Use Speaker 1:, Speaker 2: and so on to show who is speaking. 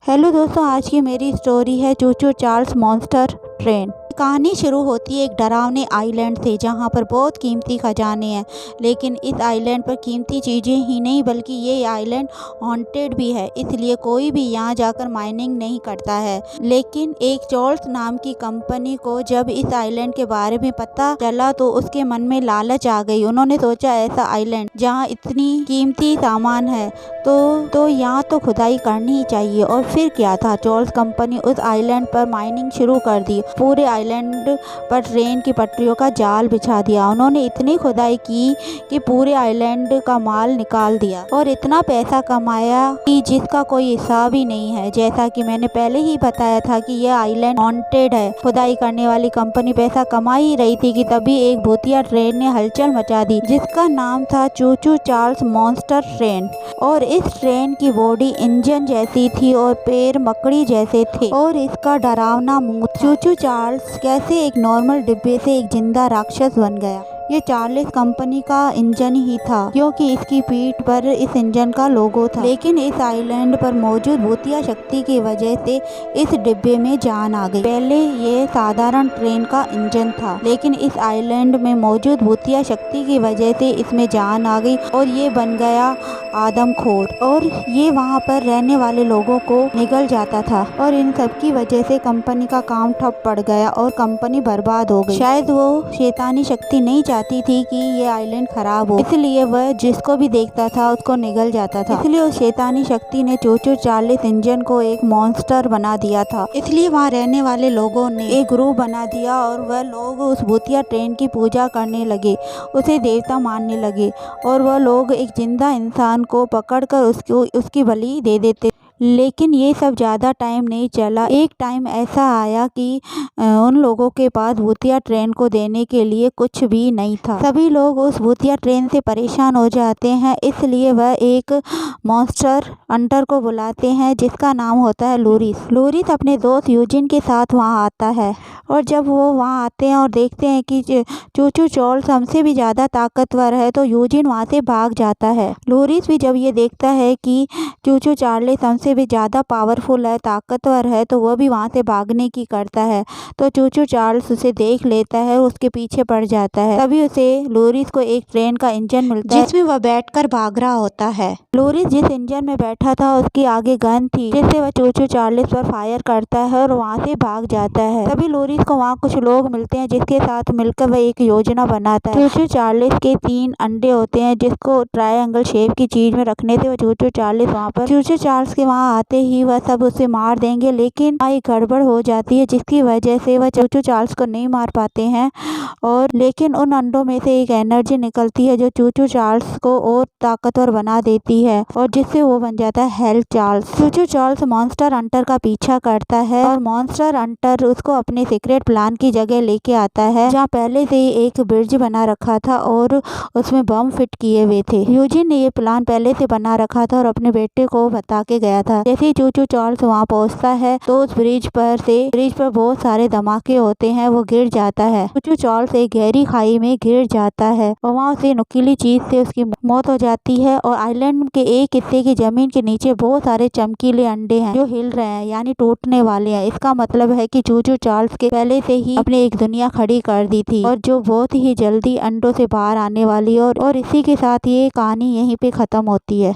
Speaker 1: Hello दोस्तों, आज की मेरी स्टोरी है चूचू चार्ल्स मॉन्स्टर ट्रेन। कहानी शुरू होती है एक डरावने आइलैंड से जहाँ पर बहुत कीमती खजाने हैं। लेकिन इस आइलैंड पर कीमती चीज़ें ही नहीं बल्कि ये आइलैंड हॉन्टेड भी है, इसलिए कोई भी यहाँ जाकर माइनिंग नहीं करता है। लेकिन एक चार्ल्स नाम की कंपनी को जब इस आइलैंड के बारे में पता चला तो उसके मन में लालच आ गई। उन्होंने सोचा ऐसा आइलैंड जहाँ इतनी कीमती सामान है तो यहाँ तो खुदाई करनी ही चाहिए। और फिर क्या था, चार्ल्स कंपनी उस आइलैंड पर माइनिंग शुरू कर दी। पूरे आइलैंड पर ट्रेन की पटरियों का जाल बिछा दिया। उन्होंने इतनी खुदाई की कि पूरे आइलैंड का माल निकाल दिया और इतना पैसा कमाया कि जिसका कोई हिसाब ही नहीं है। जैसा कि मैंने पहले ही बताया था कि यह आइलैंड हॉन्टेड है। खुदाई करने वाली कंपनी पैसा कमा ही रही थी कि तभी एक भूतिया ट्रेन ने हलचल मचा दी जिसका नाम था चूचू चार्ल्स मॉन्स्टर ट्रेन। और इस ट्रेन की बॉडी इंजन जैसी थी और पैर मकड़ी जैसे थे और इसका डरावना मुंह। चूचू चार्ल्स कैसे एक नॉर्मल डिब्बे से एक जिंदा राक्षस बन गया। ये चार्ल्स कंपनी का इंजन ही था क्योंकि इसकी पीठ पर इस इंजन का लोगो था। लेकिन इस आइलैंड पर मौजूद भूतिया शक्ति की वजह से इस डिब्बे में जान आ गई। पहले ये साधारण ट्रेन का इंजन था, लेकिन इस आइलैंड में मौजूद भूतिया शक्ति की वजह से इसमें जान आ गई और ये बन गया आदमखोर। और ये वहाँ पर रहने वाले लोगों को निगल जाता था और इन सब की वजह से कंपनी का काम ठप पड़ गया और कंपनी बर्बाद हो गई। शायद वो शैतानी शक्ति नहीं चाहती थी कि ये आइलैंड खराब हो, इसलिए वह जिसको भी देखता था उसको निगल जाता था। इसलिए उस शैतानी शक्ति ने चूचू चार्ल्स इंजन को एक मॉन्स्टर बना दिया था। इसलिए वहाँ रहने वाले लोगों ने एक ग्रुप बना दिया और वह लोग उस भूतिया ट्रेन की पूजा करने लगे, उसे देवता मानने लगे और वह लोग एक जिंदा इंसान को पकड़कर उसकी बलि दे देते। लेकिन ये सब ज़्यादा टाइम नहीं चला। एक टाइम ऐसा आया कि उन लोगों के पास भूतिया ट्रेन को देने के लिए कुछ भी नहीं था। सभी लोग उस भूतिया ट्रेन से परेशान हो जाते हैं, इसलिए वह एक मॉन्स्टर हंटर को बुलाते हैं जिसका नाम होता है लूरिस। लूरिस अपने दोस्त यूजिन के साथ वहाँ आता है और जब वो वहाँ आते हैं और देखते हैं कि चूचू चार्ल्स हमसे भी ज़्यादा ताकतवर है तो यूजिन वहाँ से भाग जाता है। लूरिस भी जब ये देखता है कि चूचू चार्ल्स हमसे भी ज़्यादा पावरफुल है, ताकतवर है, तो वह भी वहाँ से भागने की करता है। तो चूचू चार्ल्स उसे देख लेता है और उसके पीछे पड़ जाता है। तभी उसे लूरिस को एक ट्रेन का इंजन मिलता है जिसमें वह बैठकर भाग रहा होता है। लूरिस जिस इंजन में बैठा था उसकी आगे गन थी जिससे वह चूचू चार्ल्स पर फायर करता है और वहाँ से भाग जाता है। तभी लूरिस को वहाँ कुछ लोग मिलते हैं जिसके साथ मिलकर वह एक योजना बनाता है। चूचू चार्ल्स के 3 अंडे होते हैं जिसको ट्रायंगल शेप की चीज में रखने से वह चूचू चार्ल्स वहाँ पर चूचू चार्ल्स के वहाँ आते ही वह सब उसे मार देंगे। लेकिन एक गड़बड़ हो जाती है जिसकी वजह से वह चूचू चार्ल्स को नहीं मार पाते हैं। और लेकिन उन अंडों में से एक एनर्जी निकलती है जो चूचू चार्ल्स को और ताकतवर बना देती है और जिससे वो बन जाता है हेल Charles. Choo choo Charles monster hunter का पीछा करता है और मॉन्स्टर हंटर उसको अपने सीक्रेट प्लान की जगह लेके आता है जहाँ पहले से ही एक ब्रिज बना रखा था और उसमें बम फिट किए हुए थे। यूजिन ने ये प्लान पहले से बना रखा था और अपने बेटे को बता के गया था। जैसे ही चूचू चार्ल्स वहाँ पहुँचता है तो उस ब्रिज पर बहुत सारे धमाके होते हैं, वो गिर जाता है। चूचू चार्ल्स एक गहरी खाई में गिर जाता है और वहाँ से नुकीली चीज से उसकी मौत हो जाती है। और आइलैंड के एक हिस्से की जमीन के नीचे बहुत सारे चमकीले अंडे हैं जो हिल रहे हैं, यानी टूटने वाले हैं। इसका मतलब है कि चूचू चार्ल्स के पहले से ही अपनी एक दुनिया खड़ी कर दी थी और जो बहुत ही जल्दी अंडों से बाहर आने वाली है। और इसी के साथ ये कहानी यहीं पे खत्म होती है।